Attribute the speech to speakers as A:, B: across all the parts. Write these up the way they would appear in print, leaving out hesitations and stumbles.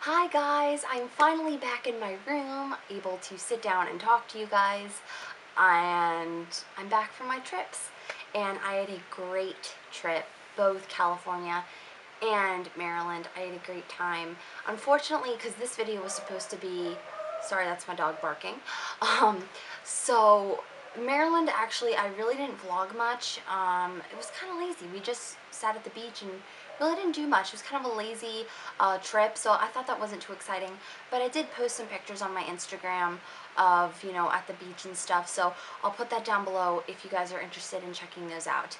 A: Hi guys, I'm finally back in my room, able to sit down and talk to you guys, and I'm back from my trips, and I had a great trip, both California and Maryland. I had a great time. Unfortunately, because this video was supposed to be, sorry, that's my dog barking, so Maryland, actually, I really didn't vlog much. It was kind of lazy. We just sat at the beach and really didn't do much. It was kind of a lazy trip, so I thought that wasn't too exciting. But I did post some pictures on my Instagram of, at the beach and stuff, so I'll put that down below if you guys are interested in checking those out.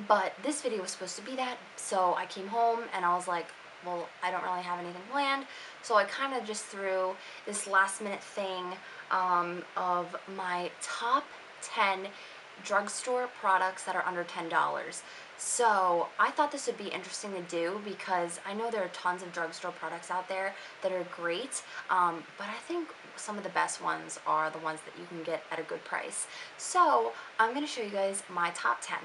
A: But this video was supposed to be that, so I came home and I was like, well, I don't really have anything planned, so I kind of just threw this last minute thing of my top 10 drugstore products that are under $10. So I thought this would be interesting to do because I know there are tons of drugstore products out there that are great, but I think some of the best ones are the ones that you can get at a good price. So I'm going to show you guys my top 10.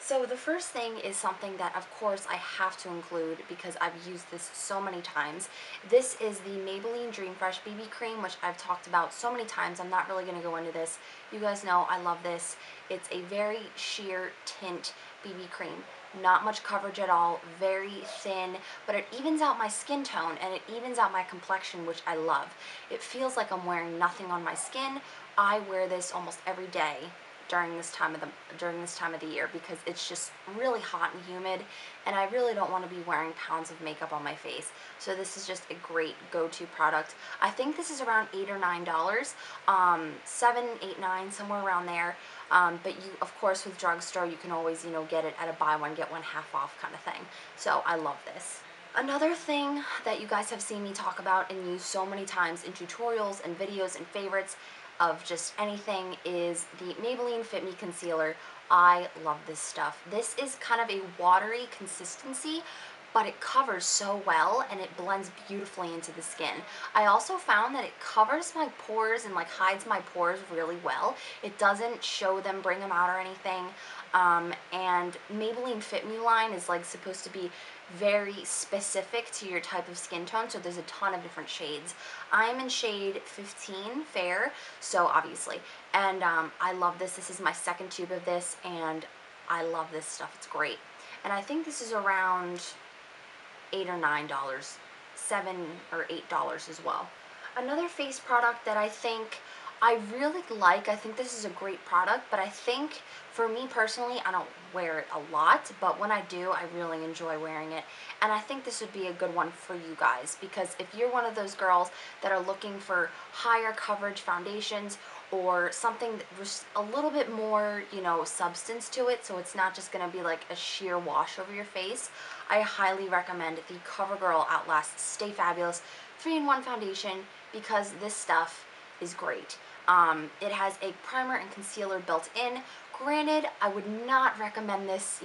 A: So the first thing is something that of course I have to include because I've used this so many times. This is the Maybelline Dream Fresh BB Cream, which I've talked about so many times. I'm not really going to go into this. You guys know I love this. It's a very sheer tint BB cream. Not much coverage at all, very thin, but it evens out my skin tone and it evens out my complexion, which I love. It feels like I'm wearing nothing on my skin. I wear this almost every day during this time of the year because it's just really hot and humid, and I really don't want to be wearing pounds of makeup on my face. So this is just a great go-to product. I think this is around $8 or $9, 7, 8, 9, somewhere around there. But you, of course, with drugstore, you can always, get it at a buy one get one half off kind of thing. So I love this. Another thing that you guys have seen me talk about and use so many times in tutorials and videos and favorites of just anything is the Maybelline Fit Me Concealer. I love this stuff. This is kind of a watery consistency, but it covers so well and it blends beautifully into the skin. I also found that it covers my pores and like hides my pores really well. It doesn't show them, bring them out or anything. And Maybelline Fit Me line is like supposed to be very specific to your type of skin tone, so there's a ton of different shades. I'm in shade 15 fair, so obviously, and I love this. This is my second tube of this and I love this stuff. It's great. And I think this is around $8 or $9, $7 or $8 as well. Another face product that I think I really like, I think this is a great product, but I think for me personally, I don't wear it a lot, but when I do, I really enjoy wearing it. And I think this would be a good one for you guys because if you're one of those girls that are looking for higher coverage foundations or something with a little bit more, substance to it, so it's not just going to be like a sheer wash over your face, I highly recommend the CoverGirl Outlast Stay Fabulous 3-in-1 foundation because this stuff is great. It has a primer and concealer built in. Granted, I would not recommend this,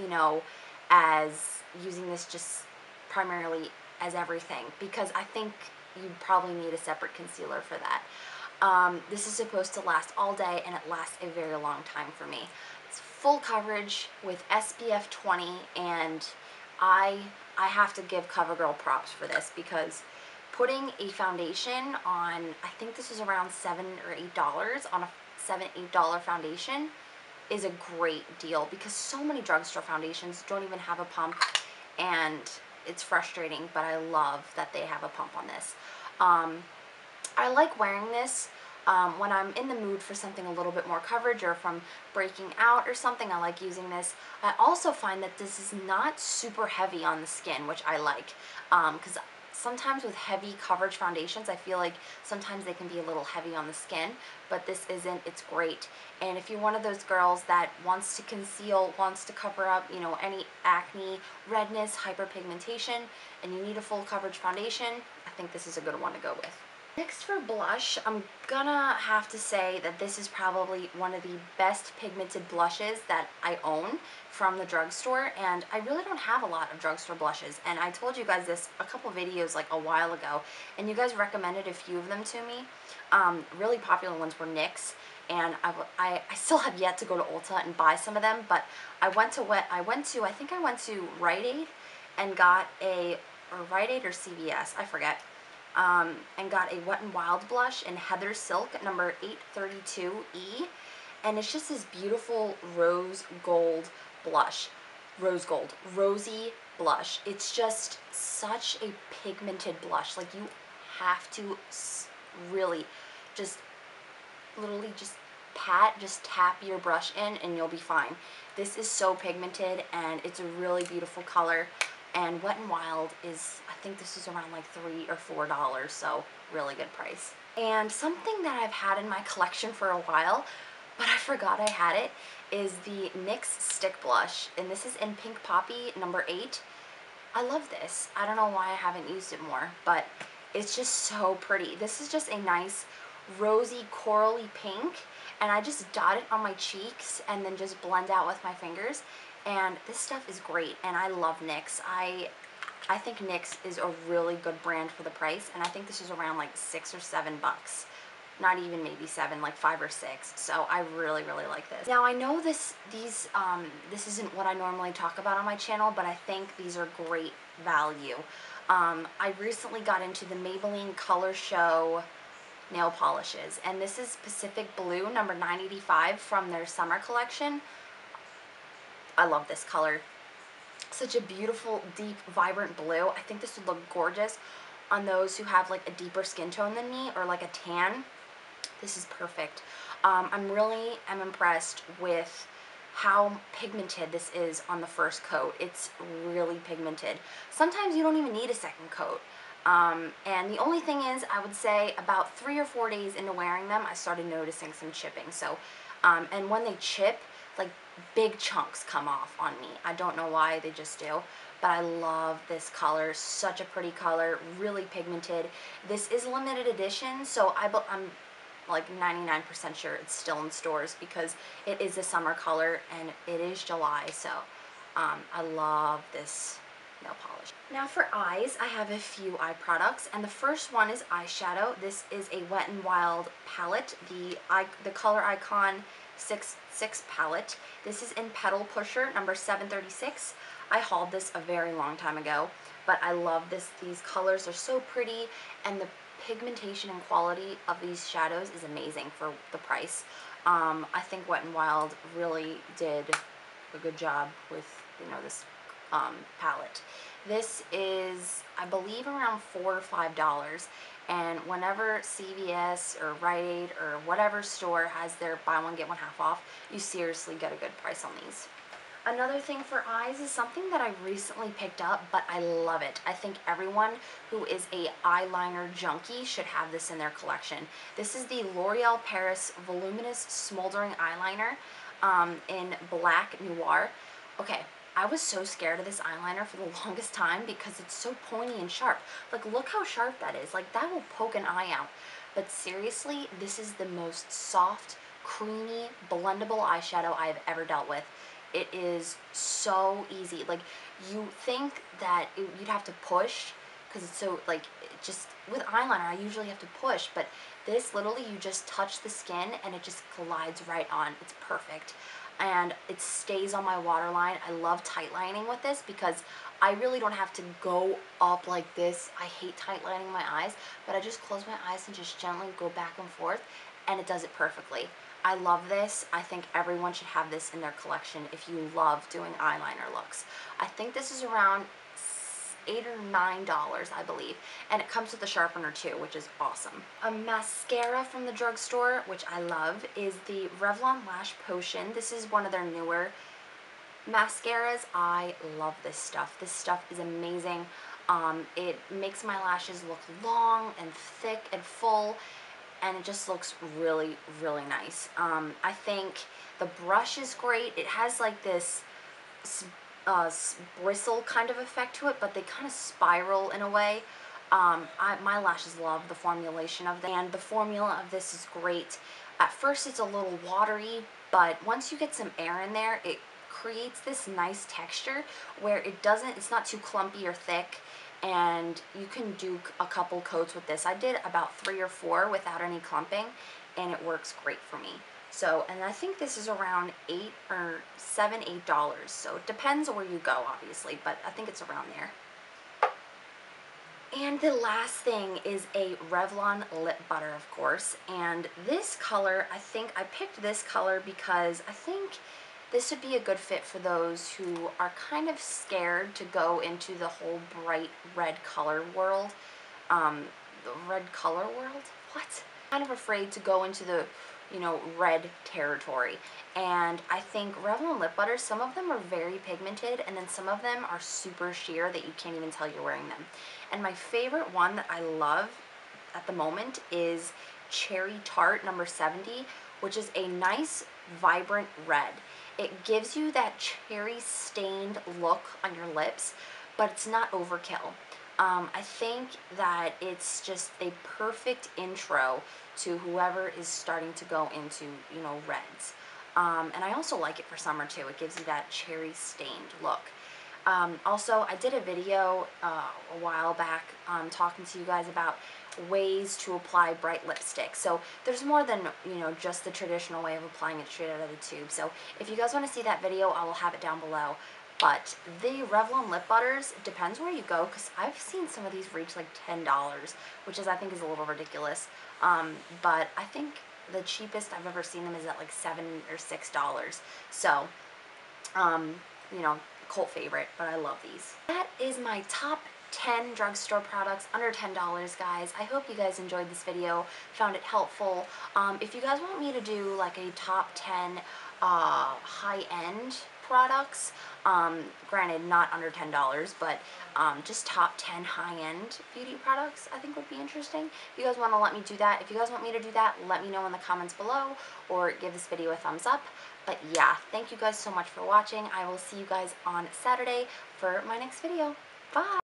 A: as using this just primarily as everything because I think you probably need a separate concealer for that. This is supposed to last all day and it lasts a very long time for me. It's full coverage with SPF 20 and I have to give CoverGirl props for this because putting a foundation on, I think this is around $7 or $8 on a $7, $8 foundation is a great deal because so many drugstore foundations don't even have a pump and it's frustrating, but I love that they have a pump on this. I like wearing this when I'm in the mood for something a little bit more coverage or if I'm breaking out or something. I like using this. I also find that this is not super heavy on the skin, which I like because sometimes with heavy coverage foundations, I feel like sometimes they can be a little heavy on the skin, but this isn't. It's great. And if you're one of those girls that wants to conceal, wants to cover up, any acne, redness, hyperpigmentation, and you need a full coverage foundation, I think this is a good one to go with. Next for blush, I'm gonna have to say that this is probably one of the best pigmented blushes that I own from the drugstore, and I really don't have a lot of drugstore blushes, and I told you guys this a couple videos like a while ago, and you guys recommended a few of them to me. Really popular ones were NYX, and I still have yet to go to Ulta and buy some of them, but I think I went to Rite Aid and got a or Rite Aid or CVS, I forget, and got a Wet n Wild blush in Heather Silk number 832E, and it's just this beautiful rose gold blush, rosy blush. It's just such a pigmented blush. Like, you have to really just literally just tap your brush in and you'll be fine. This is so pigmented and it's a really beautiful color, and Wet n Wild is, I think this is around like $3 or $4, so really good price. And something that I've had in my collection for a while, but I forgot I had it, is the NYX Stick Blush, and this is in Pink Poppy number 8. I love this. I don't know why I haven't used it more, but it's just so pretty. This is just a nice rosy corally pink, and I just dot it on my cheeks and then just blend out with my fingers, and this stuff is great, and I love NYX. I think NYX is a really good brand for the price, and I think this is around like $6 or $7. Not even maybe 7, like 5 or 6. So I really like this. Now I know this isn't what I normally talk about on my channel, but I think these are great value. I recently got into the Maybelline Color Show nail polishes, and this is Pacific Blue number 985 from their summer collection. I love this color. Such a beautiful, deep, vibrant blue. I think this would look gorgeous on those who have like a deeper skin tone than me or like a tan. This is perfect. I'm really impressed with how pigmented this is on the first coat. It's really pigmented. Sometimes you don't even need a second coat. And the only thing is, I would say about 3 or 4 days into wearing them, I started noticing some chipping. So, and when they chip, like big chunks come off on me. I don't know why, they just do. But I love this color. Such a pretty color, really pigmented. This is limited edition, so I'm like 99% sure it's still in stores because it is a summer color and it is July, so I love this nail polish. Now for eyes, I have a few eye products, and the first one is eyeshadow. This is a Wet n Wild palette, the Color Icon 6 palette. This is in Petal Pusher number 736. I hauled this a very long time ago, but I love this. These colors are so pretty, and the pigmentation and quality of these shadows is amazing for the price. I think Wet n Wild really did a good job with, you know, this palette. This is, I believe, around $4 or $5, and whenever CVS or Rite Aid or whatever store has their buy one get one half off, you seriously get a good price on these. Another thing for eyes is something that I recently picked up, but I love it. I think everyone who is a eyeliner junkie should have this in their collection. This is the L'Oreal Paris Voluminous Smoldering Eyeliner in Black Noir. Okay, I was so scared of this eyeliner for the longest time because it's so pointy and sharp. Like, look how sharp that is. Like, that will poke an eye out. But seriously, this is the most soft, creamy, blendable eyeshadow I have ever dealt with. It is so easy. Like, you think that you'd have to push because it's so, like, just with eyeliner I usually have to push, but this literally you just touch the skin and it just glides right on. It's perfect, and it stays on my waterline. I love tight lining with this because I really don't have to go up like this. I hate tight lining my eyes, but I just close my eyes and just gently go back and forth, and it does it perfectly. I love this. I think everyone should have this in their collection if you love doing eyeliner looks. I think this is around $8 or $9, I believe, and it comes with a sharpener too, which is awesome. A mascara from the drugstore, which I love, is the Revlon Lash Potion. This is one of their newer mascaras. I love this stuff. This stuff is amazing. It makes my lashes look long and thick and full, and it just looks really nice. I think the brush is great. It has like this bristle kind of effect to it, but they kind of spiral in a way. My lashes love the formulation of them, and the formula of this is great. At first it's a little watery, but once you get some air in there, it creates this nice texture where it's not too clumpy or thick, and you can do a couple coats with this. I did about 3 or 4 without any clumping, and it works great for me. So, and I think this is around $8 or $7, $8. So it depends where you go, obviously, but I think it's around there. And the last thing is a Revlon lip butter, of course. And this color, I think I picked this color because I think this would be a good fit for those who are kind of scared to go into the whole bright red color world. The red color world? What? Kind of afraid to go into the, red territory. And I think Revlon lip butters, some of them are very pigmented, and then some of them are super sheer that you can't even tell you're wearing them. And my favorite one that I love at the moment is Cherry Tart number 70, which is a nice, vibrant red. It gives you that cherry stained look on your lips, but it's not overkill. I think that it's just a perfect intro to whoever is starting to go into, reds. And I also like it for summer too. It gives you that cherry stained look. Also, I did a video a while back talking to you guys about ways to apply bright lipstick. So there's more than, just the traditional way of applying it straight out of the tube. So if you guys want to see that video, I will have it down below. But the Revlon lip butters, it depends where you go, because I've seen some of these reach like $10, which I think is a little ridiculous. But I think the cheapest I've ever seen them is at like $7 or $6. So, cult favorite, but I love these. That is my top 10 drugstore products under $10, guys. I hope you guys enjoyed this video, found it helpful. If you guys want me to do like a top 10 high-end products, granted not under $10, but just top 10 high-end beauty products I think would be interesting. If you guys want to let me do that, if you guys want me to do that, let me know in the comments below, or give this video a thumbs up. But yeah, thank you guys so much for watching. I will see you guys on Saturday for my next video. Bye!